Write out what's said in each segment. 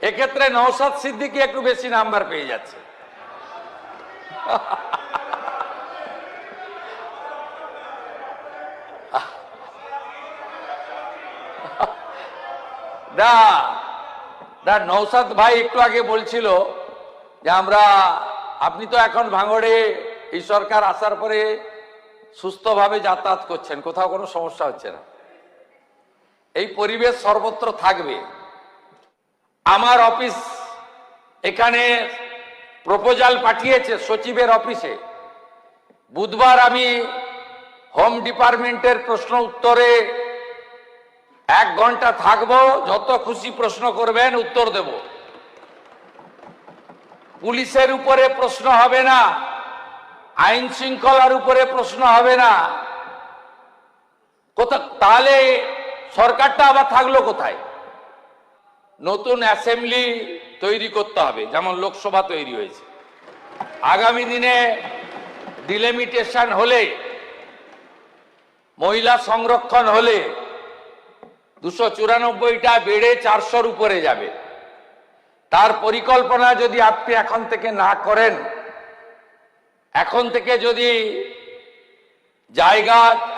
সেক্ষেত্রে নওশাদ সিদ্দিকী একটু বেশি নাম্বার পেয়ে যাচ্ছে। নওশাদ ভাই একটু আগে বলছিল যে আপনি তো এখন ভাঙড়ে এই সরকার আসার পরে সুস্থভাবে যাতায়াত করছেন, কোথাও কোনো সমস্যা হচ্ছে না। এই পরিবেশ সর্বত্র থাকবে। আমার অফিস এখানে প্রপোজাল পাঠিয়েছে সচিবের অফিসে। বুধবার আমি হোম ডিপার্টমেন্টের প্রশ্ন উত্তরে 1 ঘন্টা থাকবো, যত খুশি প্রশ্ন করবেন উত্তর দেব। পুলিশের উপরে প্রশ্ন হবে না, আইন শৃঙ্খলার উপরে প্রশ্ন হবে না। তাহলে সরকারটা আবার থাকলো কোথায়? নতুন অ্যাসেম্বলি তৈরি করতে হবে, যেমন লোকসভা তৈরি হয়েছে। আগামী দিনে ডিলিমিটেশন হলে, মহিলা সংরক্ষণ হলে 294টা বেড়ে 400-র উপরে যাবে। তার পরিকল্পনা যদি আপনি এখন থেকে না করেন, এখন থেকে যদি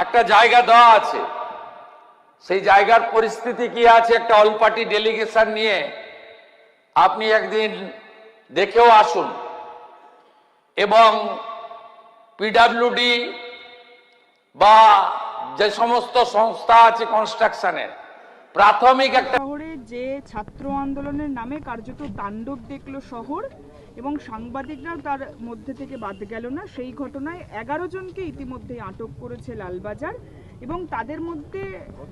একটা জায়গা দেওয়া আছে, সেই জায়গার পরিস্থিতি কি আছে, একটা অল পার্টি ডেলিগেশন নিয়ে আপনি একদিন দেখেও আসুন। এবং পিডব্লিউডি বা যে সমস্ত সংস্থা আছে কনস্ট্রাকশনের প্রাথমিক একটা শহরে যে ছাত্র আন্দোলনের নামে কার্যত তাণ্ডব দেখলো শহর, এবং সাংবাদিকরাও তার মধ্যে থেকে বাদ গেল না। সেই ঘটনায় 11 জনকে ইতিমধ্যেই আটক করেছে লালবাজার, এবং তাদের মধ্যে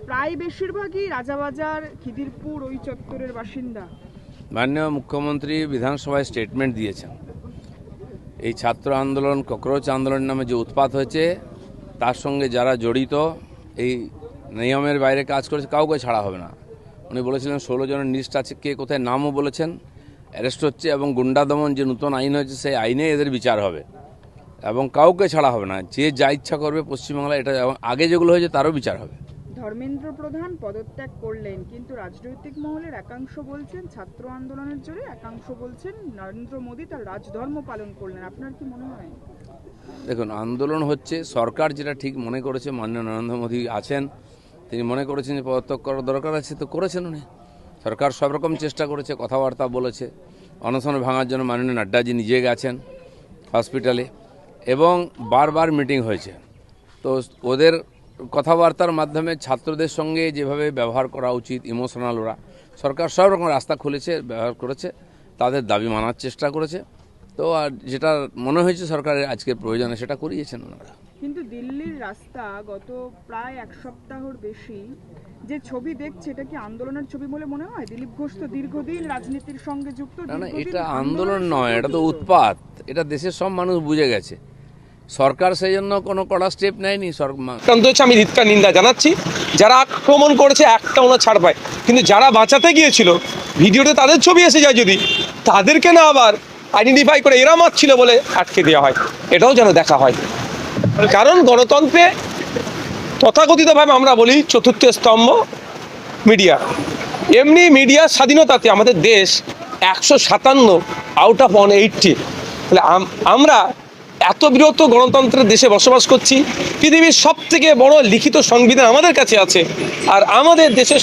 প্রায় বেশিরভাগই রাজাবাজার, খিদিরপুর ওই চত্বরের বাসিন্দা। মাননীয় মুখ্যমন্ত্রী বিধানসভায় স্টেটমেন্ট দিয়েছেন, এই ছাত্র আন্দোলন, ককরোচ আন্দোলন নামে যে উৎপাত হয়েছে, তার সঙ্গে যারা জড়িত, এই নিয়মের বাইরে কাজ করেছে, কাউকে ছাড়া হবে না। উনি বলেছিলেন 16 জনের লিস্ট আছে, কে কোথায় নামও বলেছেন, অ্যারেস্ট হচ্ছে। এবং গুন্ডা দমন যে নতুন আইন হয়েছে, সেই আইনে এদের বিচার হবে এবং কাউকে ছাড়া হবে না। যে যা ইচ্ছা করবে পশ্চিমবাংলায়, এটা আগে যেগুলো হয়েছে তারও বিচার হবে। ধর্মেন্দ্র প্রধান পদত্যাগ করলেন, কিন্তু রাজনৈতিক মহলের একাংশ বলছেন ছাত্র আন্দোলনের জোরে, একাংশ বলছেন নরেন্দ্র মোদী তার রাজধর্ম পালন করলেন। আপনার কি মনে হয়? দেখুন, আন্দোলন হচ্ছে, সরকার যেটা ঠিক মনে করেছে, মাননীয় নরেন্দ্র মোদী আছেন, তিনি মনে করেছেন যে পদত্যাগ করার দরকার আছে, তো করেছেন উনি। সরকার সব রকম চেষ্টা করেছে, কথাবার্তা বলেছে। অনশন ভাঙার জন্য মাননীয় নাড্ডাজি নিজে গেছেন হসপিটালে, এবং বারবার মিটিং হয়েছে। তো ওদের কথাবার্তার মাধ্যমে ছাত্রদের সঙ্গে যেভাবে ব্যবহার করা উচিত, ইমোশনাল, ওরা সরকার সব রকম রাস্তা খুলেছে, ব্যবহার করেছে, তাদের দাবি মানার চেষ্টা করেছে। তো আর যেটা মনে হয়েছে সরকারের আজকের প্রয়োজনে, সেটা করিয়েছেন ওনারা। কিন্তু দিল্লির রাস্তা গত প্রায় 1 সপ্তাহর বেশি যে ছবি দেখছে, এটা কি আন্দোলনের ছবি বলে মনে হয়? দিলীপ ঘোষ তো দীর্ঘদিন রাজনীতির সঙ্গে যুক্ত। না, এটা আন্দোলন নয়, এটা তো উৎপাত। এটা দেশের সব মানুষ বুঝে গেছে। সরকার সেই জন্য কোনো কড়া স্টেপ নেয়নি। আমি ধিক্কার নিন্দা জানাচ্ছি। যারা আক্রমণ করেছে একটা ওনার ছাড় পায়, কিন্তু যারা বাঁচাতে গিয়েছিল, ভিডিওতে তাদের ছবি এসে যায়, যদি তাদেরকে না আবার আইডেন্টিফাই করে এরা মারছিল বলে আটকে দেওয়া হয়, এটাও যেন দেখা হয়। কারণ গণতন্ত্রে তথাকথিতভাবে আমরা বলি চতুর্থ স্তম্ভ মিডিয়া, এমনি মিডিয়ার স্বাধীনতাতে আমাদের দেশ 157 আউট অফ 180। তাহলে আমরা এত বৃহৎ গণতন্ত্রের দেশে বসবাস করছি। পৃথিবীর সবথেকে বড় লিখিত সংবিধান আমাদের কাছে আছে, আর আমাদের দেশের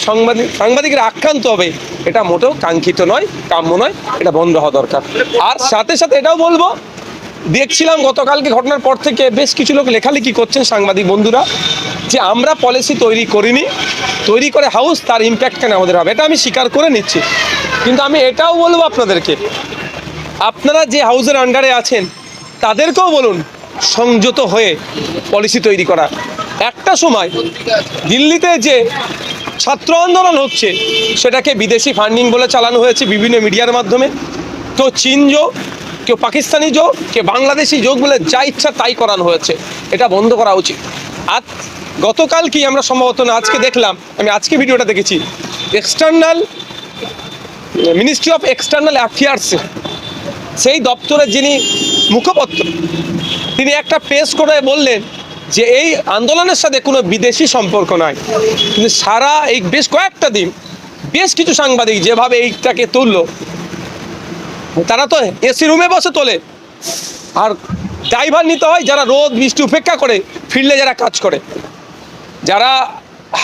সাংবাদিকরা আক্রান্ত হবে, এটা মোটেও কাঙ্ক্ষিত নয়, কাম্য নয়, এটা বন্ধ হওয়া দরকার। আর সাথে সাথে এটাও বলবো, দেখছিলাম গতকালকে ঘটনার পর থেকে বেশ কিছু লোক লেখালেখি করছেন, সাংবাদিক বন্ধুরা, যে আমরা পলিসি তৈরি করিনি, তৈরি করে হাউস, তার ইম্প্যাক্ট কেন আমাদের হবে। এটা আমি স্বীকার করে নিচ্ছি, কিন্তু আমি এটাও বলবো আপনাদেরকে, আপনারা যে হাউসের আন্ডারে আছেন তাদেরকেও বলুন সংযত হয়ে পলিসি তৈরি করা। একটা সময় দিল্লিতে যে ছাত্র আন্দোলন হচ্ছে, সেটাকে বিদেশি ফান্ডিং বলে চালানো হয়েছে বিভিন্ন মিডিয়ার মাধ্যমে। কেউ চীন যোগ, কেউ পাকিস্তানি যোগ, কেউ বাংলাদেশি যোগ বলে যা ইচ্ছা তাই করানো হয়েছে। এটা বন্ধ করা উচিত। আজ গতকাল কি আমরা সম্ভবত না, আজকে দেখলাম, আমি আজকে ভিডিওটা দেখেছি, মিনিস্ট্রি অফ এক্সটার্নাল অ্যাফেয়ার্সে সেই দপ্তরের যিনি মুখপাত্র, তিনি একটা প্রেস করে বললেন যে এই আন্দোলনের সাথে কোনো বিদেশি সম্পর্ক নাই। কিন্তু সারা এই বেশ কয়েকটা দিন বেশ কিছু সাংবাদিক যেভাবে এইটাকে তুললো, তারা তো এসি রুমে বসে তোলে, আর ড্রাইভার নিতে হয় যারা রোদ বৃষ্টি উপেক্ষা করে ফিল্ডে যারা কাজ করে, যারা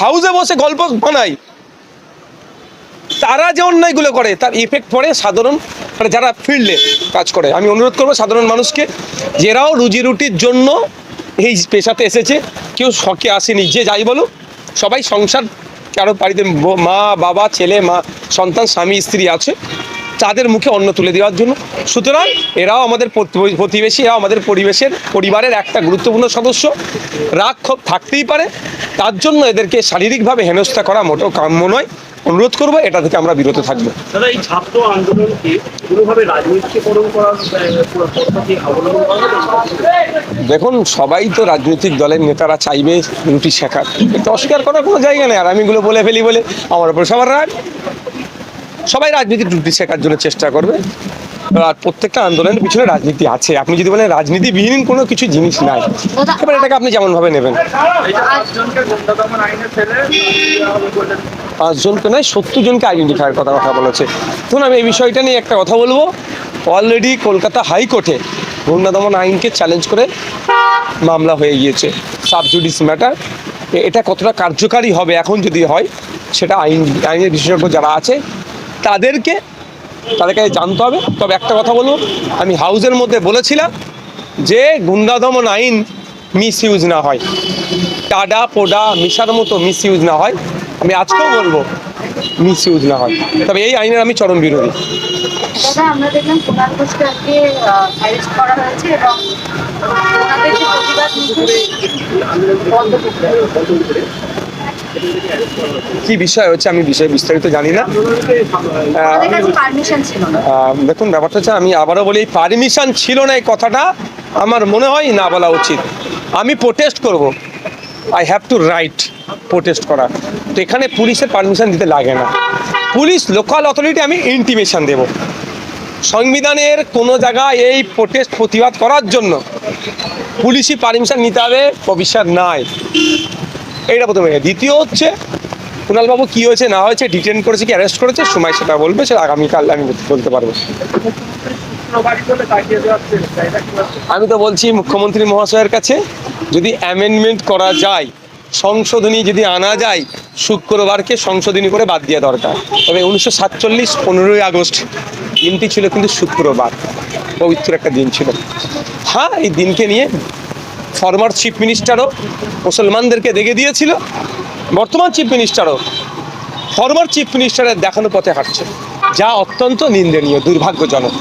হাউসে বসে গল্প বানায়, তারা যে অন্যায়গুলো করে তার ইফেক্ট পড়ে সাধারণ যারা ফিল্ডে কাজ করে। আমি অনুরোধ করবো সাধারণ মানুষকে, যেরাও রুজি রুটির জন্য এই পেশাতে এসেছে, কেউ শখে আসেনি, যে যাই বলো সবাই সংসার, কারো বাড়িতে মা বাবা ছেলে মা সন্তান স্বামী স্ত্রী আছে, তাদের মুখে অন্ন তুলে দেওয়ার জন্য। সুতরাং এরাও আমাদের প্রতিবেশী, এরাও আমাদের পরিবারের একটা গুরুত্বপূর্ণ সদস্য। রাগ ক্ষোভ থাকতেই পারে, তার জন্য এদেরকে শারীরিকভাবে হেনস্থা করা মোটেও কাম্য নয়। অনুরোধ করবো এটা থেকে আমরা বিরত থাকবো। দাদা, এই ছাত্র আন্দোলনকে কোনোভাবে রাজনৈতিকীকরণ করার পদ্ধতি অবলম্বন করা হবে? দেখুন, সবাই তো রাজনৈতিক দলের নেতারা চাইবে রুটি শেখার, এটা অস্বীকার করার কোনো জায়গা নেই। আর আমি এগুলো বলে ফেলি বলে আমার উপর সবার রাগ। সবাই রাজনীতির রুটি শেখার জন্য চেষ্টা করবে, আর প্রত্যেকটা আন্দোলনের পিছনে রাজনীতি আছে। আপনি যদি বলেন রাজনীতিবিহীন কোনো কিছু জিনিস নাই, এবার এটাকে আপনি যেমনভাবে নেবেন। 5 জনকে নয় 70 জনকে আইডেন্টিফাইয়ের কথা বলেছে। তখন আমি এই বিষয়টা নিয়ে একটা কথা বলবো। অলরেডি কলকাতা হাইকোর্টে গুন্ডা দমন আইনকে চ্যালেঞ্জ করে মামলা হয়ে গিয়েছে, সাব জুডিস ম্যাটার। এটা কতটা কার্যকারী হবে এখন যদি হয়, সেটা আইনের বিশেষজ্ঞ যারা আছে তাদেরকে জানতে হবে। তবে একটা কথা বলবো, আমি হাউসের মধ্যে বলেছিলাম যে গুন্ডা দমন আইন মিস ইউজ না হয়, টাডা পোডা মিশার মতো মিস ইউজ না হয়। আমি আজকেও বলবো মিস ইউজ না হয়, তবে এই আইনের আমি চরম বিরোধী। দাদা, আমরা দেখলাম কুণাল ঘোষকে আজকে অ্যারেস্ট করা হয়েছে এবং ওনাদের যে প্রতিবাদ বন্ধ করতে কি বিষয় হচ্ছে আমি বিষয়ে বিস্তারিত জানি না। আমাদের কাছে পারমিশন ছিল না। দেখুন, ব্যাপারটা হচ্ছে, আমি আবারও বলি, পারমিশন ছিল না এই কথাটা আমার মনে হয় না বলা উচিত। আমি প্রোটেস্ট করব, I have to right protest করা। তো এখানে পুলিশের পারমিশন দিতে লাগে না। পুলিশ লোকাল অথরিটি আমি ইন্টিমেশন দেব। সংবিধানের কোনো জায়গায় এই প্রতিবাদ করার জন্য পুলিশই পারমিশন নিতে হবে ভবিষ্যৎ নাই। এইটা প্রথমে। দ্বিতীয় হচ্ছে, কুণালবাবু কী হয়েছে না হয়েছে, ডিটেন করেছে কি অ্যারেস্ট করেছে, সময় সেটা বলবে, সেটা আগামীকাল আমি বলতে পারবো। আমি তো বলছি মুখ্যমন্ত্রী মহাশয়ের কাছে, যদি অ্যামেন্ডমেন্ট করা যায়, সংশোধনী যদি আনা যায়, শুক্রবারকে সংশোধনী করে বাদ দেওয়া দরকার। তবে 1947 15ই আগস্ট দিনটি ছিল কিন্তু শুক্রবার, পবিত্র একটা দিন ছিল। হ্যাঁ, এই দিনকে নিয়ে ফরমার চিফ মিনিস্টারও মুসলমানদেরকে দেখে দিয়েছিল, বর্তমান চিফ মিনিস্টারও ফরমার চিফ মিনিস্টারের দেখানো পথে হাঁটছে, যা অত্যন্ত নিন্দনীয়, দুর্ভাগ্যজনক।